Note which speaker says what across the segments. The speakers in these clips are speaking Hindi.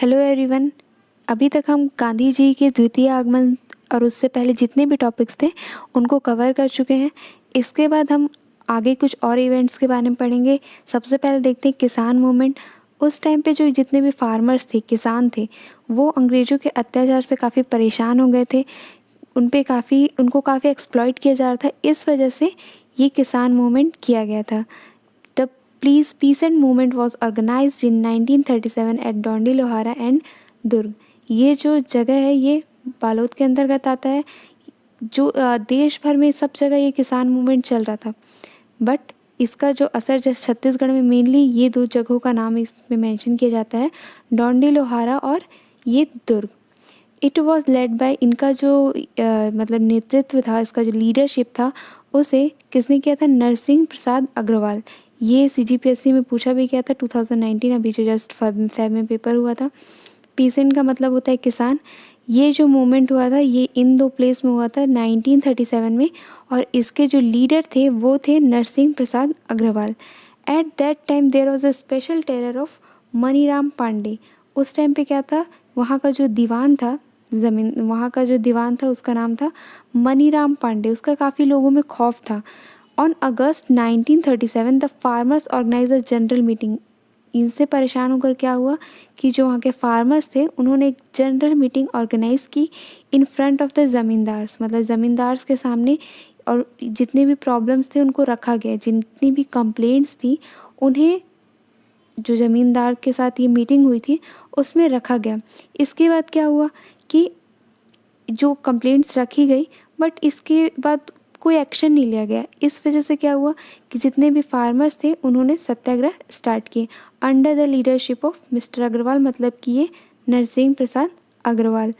Speaker 1: Hello everyone. अभी तक हम गांधी जी के द्वितीय आगमन और उससे पहले जितने भी टॉपिक्स थे उनको कवर कर चुके हैं। इसके बाद हम आगे कुछ और इवेंट्स के बारे में पढ़ेंगे। सबसे पहले देखते हैं किसान मूवमेंट। उस टाइम पे जो जितने भी फार्मर्स थे, किसान थे, वो अंग्रेज़ों के अत्याचार से काफ़ी परेशान हो गए थे। उनको काफ़ी एक्सप्लॉइट किया जा रहा था। इस वजह से ये किसान मूवमेंट किया गया था। The peasant movement was organized in 1937 at Dondi Lohara and Durg. ये जो जगह है ये बालोद के अंतर्गत आता है। जो देश भर में सब जगह ये किसान मूवमेंट चल रहा था, बट इसका जो असर छत्तीसगढ़ में मेनली ये दो जगहों का नाम इसमें मेंशन किया जाता है, डोंडी लोहारा और ये दुर्ग। इट वॉज लेड बाय, इनका जो मतलब नेतृत्व था, इसका जो लीडरशिप था, उसे किसने किया था? नरसिंह प्रसाद अग्रवाल। ये CGPSC में पूछा भी गया था 2019, अभी जो जस्ट फेब में पेपर हुआ था। पीसेंट का मतलब होता है किसान। ये जो मूवमेंट हुआ था ये इन दो प्लेस में हुआ था 1937 में, और इसके जो लीडर थे वो थे Narsingh Prasad Agrawal. At that time there was a special terror of Maniram Pandey. उस टाइम पे क्या था, वहाँ का जो दीवान था उसका नाम था मनीराम पांडे। उसका काफ़ी लोगों में खौफ था। On August 1937 the farmers organise a general meeting. इनसे परेशान होकर क्या हुआ कि जो वहाँ के फार्मर्स थे उन्होंने एक जनरल मीटिंग ऑर्गेनाइज की in front of the zamindars, मतलब ज़मींदार्स के सामने। और जितने भी प्रॉब्लम्स थे उनको रखा गया, जितनी भी कंप्लेंट्स थी उन्हें, जो ज़मींदार के साथ ये मीटिंग हुई थी उसमें रखा गया। इसके बाद क्या हुआ कि जो कंप्लेंट्स रखी गई, बट इसके बाद कोई एक्शन नहीं लिया गया। इस वजह से क्या हुआ कि जितने भी फार्मर्स थे उन्होंने सत्याग्रह स्टार्ट किए under the leadership of mister Agrawal, मतलब कि ये नरसिंह प्रसाद अग्रवाल।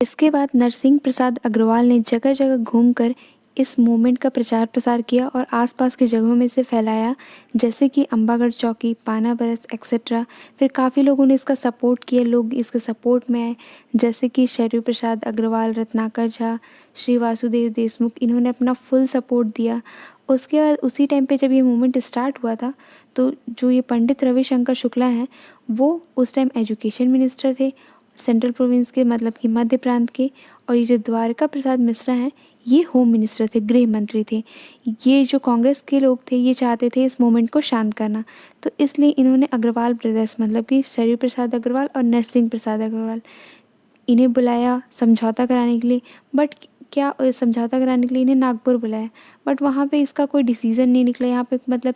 Speaker 1: इसके बाद नरसिंह प्रसाद अग्रवाल ने जगह जगह घूमकर इस मूवमेंट का प्रचार प्रसार किया और आसपास की जगहों में से फैलाया, जैसे कि अम्बागढ़ चौकी, पाना बरस एक्सेट्रा। फिर काफ़ी लोगों ने इसका सपोर्ट किया, लोग इसके सपोर्ट में आए, जैसे कि शैरी प्रसाद अग्रवाल, रत्नाकर झा, श्री वासुदेव देशमुख, इन्होंने अपना फुल सपोर्ट दिया। उसके बाद उसी टाइम पे जब ये मूवमेंट स्टार्ट हुआ था तो जो ये पंडित रविशंकर शुक्ला हैं वो उस टाइम एजुकेशन मिनिस्टर थे सेंट्रल प्रोविंस के, मतलब कि मध्य प्रांत के। और ये जो द्वारका प्रसाद मिश्रा हैं ये होम मिनिस्टर थे, गृह मंत्री थे। ये जो कांग्रेस के लोग थे ये चाहते थे इस मूवमेंट को शांत करना, तो इसलिए इन्होंने अग्रवाल ब्रदर्स, मतलब कि शैरी प्रसाद अग्रवाल और नरसिंह प्रसाद अग्रवाल, इन्हें बुलाया समझौता कराने के लिए। बट क्या समझौता कराने के लिए इन्हें नागपुर बुलाया, बट वहाँ पे इसका कोई डिसीज़न नहीं निकला। यहाँ पे मतलब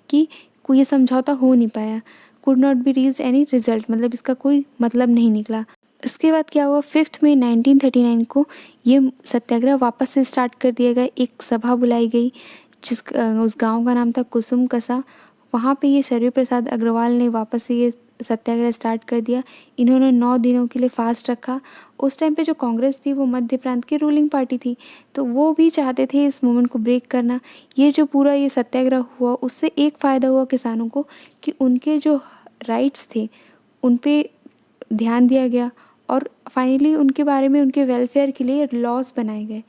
Speaker 1: कि कोई ये समझौता हो नहीं पाया, could not be reached any result, मतलब इसका कोई मतलब नहीं निकला। इसके बाद क्या हुआ, 5 मई 1939 को ये सत्याग्रह वापस से स्टार्ट कर दिया गया। एक सभा बुलाई गई उस गांव का नाम था कुसुम कसा। वहाँ पे ये शैरी प्रसाद अग्रवाल ने वापस से ये सत्याग्रह स्टार्ट कर दिया। इन्होंने 9 दिनों के लिए फास्ट रखा। उस टाइम पे जो कांग्रेस थी वो मध्य प्रांत की रूलिंग पार्टी थी, तो वो भी चाहते थे इस मूवमेंट को ब्रेक करना। ये जो पूरा ये सत्याग्रह हुआ उससे एक फ़ायदा हुआ किसानों को कि उनके जो राइट्स थे उन पे ध्यान दिया गया, और फाइनली उनके बारे में, उनके वेलफेयर के लिए लॉज बनाए गए।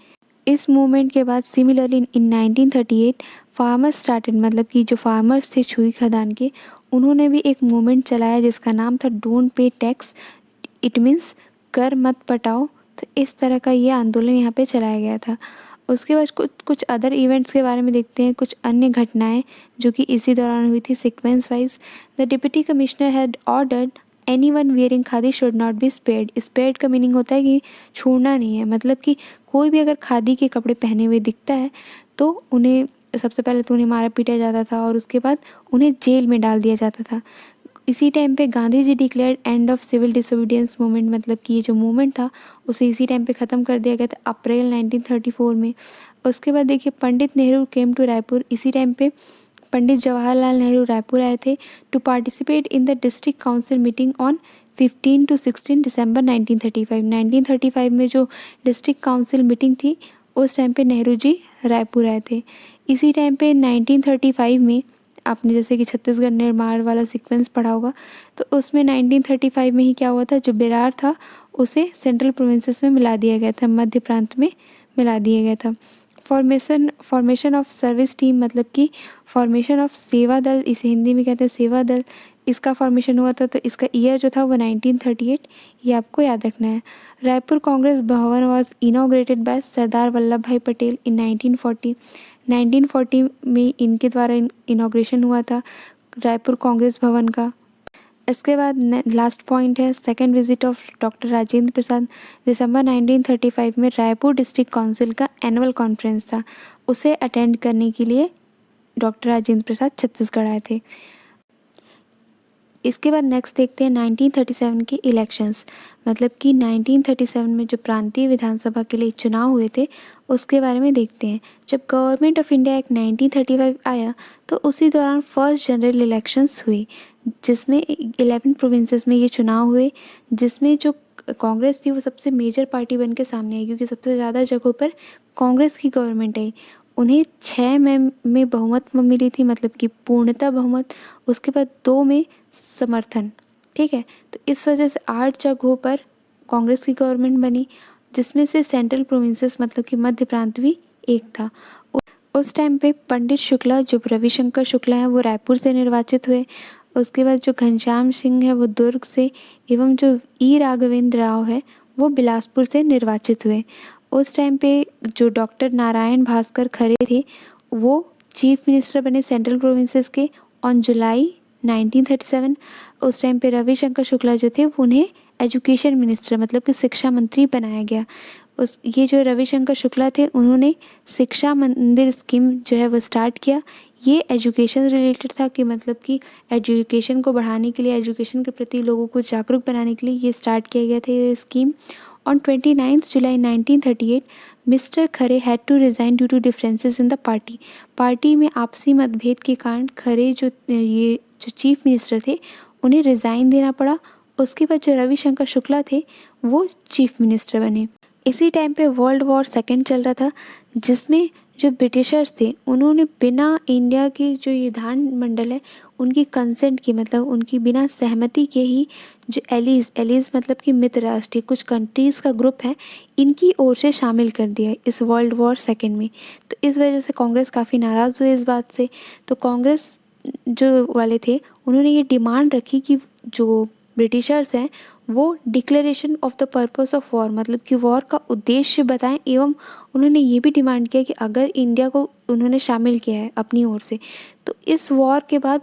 Speaker 1: इस मूवमेंट के बाद सिमिलरली इन 1938 फार्मर्स स्टार्टेड, मतलब कि जो फार्मर्स थे छुई खदान के, उन्होंने भी एक मूवमेंट चलाया जिसका नाम था don't pay tax, it means कर मत पटाओ। तो इस तरह का ये आंदोलन यहाँ पे चलाया गया था। उसके बाद कुछ अदर इवेंट्स के बारे में देखते हैं, कुछ अन्य घटनाएं जो कि इसी दौरान हुई थी sequence wise. The deputy commissioner had ordered anyone wearing khadi should not be spared. Spared का मीनिंग होता है कि छोड़ना नहीं है, मतलब कि कोई भी अगर खादी के कपड़े पहने हुए दिखता है तो उन्हें सबसे पहले तो उन्हें मारा पीटा जाता था और उसके बाद उन्हें जेल में डाल दिया जाता था। इसी टाइम पे Gandhi ji declared end of civil disobedience movement, मतलब कि ये जो मूवमेंट था उसे इसी टाइम पे ख़त्म कर दिया गया था अप्रैल 1934 में। उसके बाद देखिए पंडित नेहरू केम टू रायपुर। इसी टाइम पे पंडित जवाहरलाल नेहरू रायपुर आए थे to participate in the district council meeting on 15 to 16 December 1935। 1935 में जो डिस्ट्रिक्ट काउंसिल मीटिंग थी उस टाइम पे नेहरू जी रायपुर आए थे। इसी टाइम पे 1935 में आपने जैसे कि छत्तीसगढ़ निर्माण वाला सीक्वेंस पढ़ा होगा, तो उसमें 1935 में ही क्या हुआ था, जो बेरार था उसे सेंट्रल प्रोविंसेस में मिला दिया गया था, मध्य प्रांत में मिला दिया गया था। फॉर्मेशन ऑफ सर्विस टीम मतलब कि फॉर्मेशन ऑफ सेवा दल, इसे हिंदी में कहते हैं सेवा दल, इसका फॉर्मेशन हुआ था। तो इसका ईयर जो था वो 1938, ये आपको याद रखना है। रायपुर कांग्रेस भवन was inaugurated bye Sardar Vallabh भाई पटेल इन 1940। 1940 में इनके द्वारा इनॉग्रेशन हुआ था रायपुर कांग्रेस भवन का। इसके बाद लास्ट पॉइंट है second visit of doctor Rajendra Prasad. दिसंबर 1935 में रायपुर डिस्ट्रिक्ट काउंसिल का एनुअल कॉन्फ्रेंस था, उसे अटेंड करने के लिए डॉक्टर राजेंद्र प्रसाद छत्तीसगढ़ आए थे। इसके बाद नेक्स्ट देखते हैं 1937 के इलेक्शंस, मतलब कि 1937 में जो प्रांतीय विधानसभा के लिए चुनाव हुए थे उसके बारे में देखते हैं। जब गवर्नमेंट ऑफ इंडिया एक्ट 1935 आया तो उसी दौरान फर्स्ट जनरल इलेक्शंस हुए, जिसमें 11 प्रोविंसेस में ये चुनाव हुए, जिसमें जो कांग्रेस थी वो सबसे मेजर पार्टी बन के सामने आई, क्योंकि सबसे ज़्यादा जगहों पर कांग्रेस की गवर्नमेंट आई। उन्हें 6 में बहुमत मिली थी, मतलब कि पूर्णतः बहुमत। उसके बाद 2 में समर्थन, ठीक है। तो इस वजह से 8 जगहों पर कांग्रेस की गवर्नमेंट बनी, जिसमें से सेंट्रल प्रोविंसेस मतलब कि मध्य प्रांत भी एक था। उस टाइम पे पंडित शुक्ला, जो रविशंकर शुक्ला हैं, वो रायपुर से निर्वाचित हुए। उसके बाद जो घनश्याम सिंह है वो दुर्ग से, एवं जो ई राघवेंद्र राव है वो बिलासपुर से निर्वाचित हुए। उस टाइम पे जो डॉक्टर नारायण भास्कर खरे थे वो चीफ मिनिस्टर बने सेंट्रल प्रोविंसेस के ऑन जुलाई 1937। उस टाइम पे रविशंकर शुक्ला जो थे उन्हें एजुकेशन मिनिस्टर मतलब कि शिक्षा मंत्री बनाया गया। ये जो रविशंकर शुक्ला थे उन्होंने शिक्षा मंदिर स्कीम जो है वो स्टार्ट किया। ये एजुकेशन रिलेटेड था, कि मतलब कि एजुकेशन को बढ़ाने के लिए, एजुकेशन के प्रति लोगों को जागरूक बनाने के लिए ये स्टार्ट किया गया था ये scheme. On 29 July 1938 mister Khare had to resign due to differences in the party. Party में आपसी मतभेद के कारण खरे जो चीफ मिनिस्टर थे उन्हें रिज़ाइन देना पड़ा। उसके बाद जो रविशंकर शुक्ला थे वो चीफ मिनिस्टर बने। इसी टाइम पे वर्ल्ड वॉर सेकेंड चल रहा था, जिसमें जो ब्रिटिशर्स थे उन्होंने बिना इंडिया की जो ये विधानमंडल है उनकी कंसेंट की, मतलब उनकी बिना सहमति के ही जो एलीज मतलब कि मित्र राष्ट्र, कुछ कंट्रीज़ का ग्रुप है, इनकी ओर से शामिल कर दिया इस वर्ल्ड वॉर सेकेंड में। तो इस वजह से कांग्रेस काफ़ी नाराज़ हुए इस बात से। तो कांग्रेस जो वाले थे उन्होंने ये डिमांड रखी कि जो ब्रिटिशर्स हैं वो declaration of the purpose of war मतलब कि वॉर का उद्देश्य बताएं, एवं उन्होंने ये भी डिमांड किया कि अगर इंडिया को उन्होंने शामिल किया है अपनी ओर से, तो इस वॉर के बाद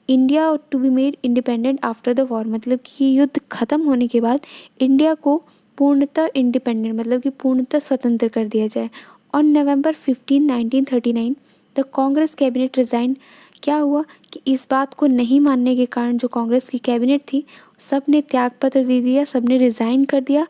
Speaker 1: India to be made independent after the war, मतलब कि युद्ध ख़त्म होने के बाद इंडिया को पूर्णतः इंडिपेंडेंट मतलब कि पूर्णतः स्वतंत्र कर दिया जाए। On November 15, 1939 the Congress cabinet resign. क्या हुआ कि इस बात को नहीं मानने के कारण जो कांग्रेस की कैबिनेट थी सब ने त्यागपत्र दे दिया, सब ने रिज़ाइन कर दिया।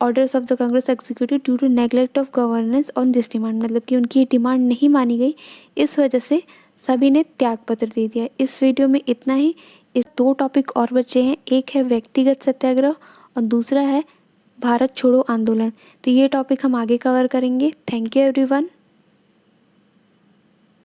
Speaker 1: Orders of the Congress executive due to neglect of governance on this demand, मतलब कि उनकी डिमांड नहीं मानी गई, इस वजह से सभी ने त्यागपत्र दे दिया। इस वीडियो में इतना ही। इस 2 टॉपिक और बचे हैं, एक है व्यक्तिगत सत्याग्रह और दूसरा है भारत छोड़ो आंदोलन। तो ये टॉपिक हम आगे कवर करेंगे। Thank you everyone.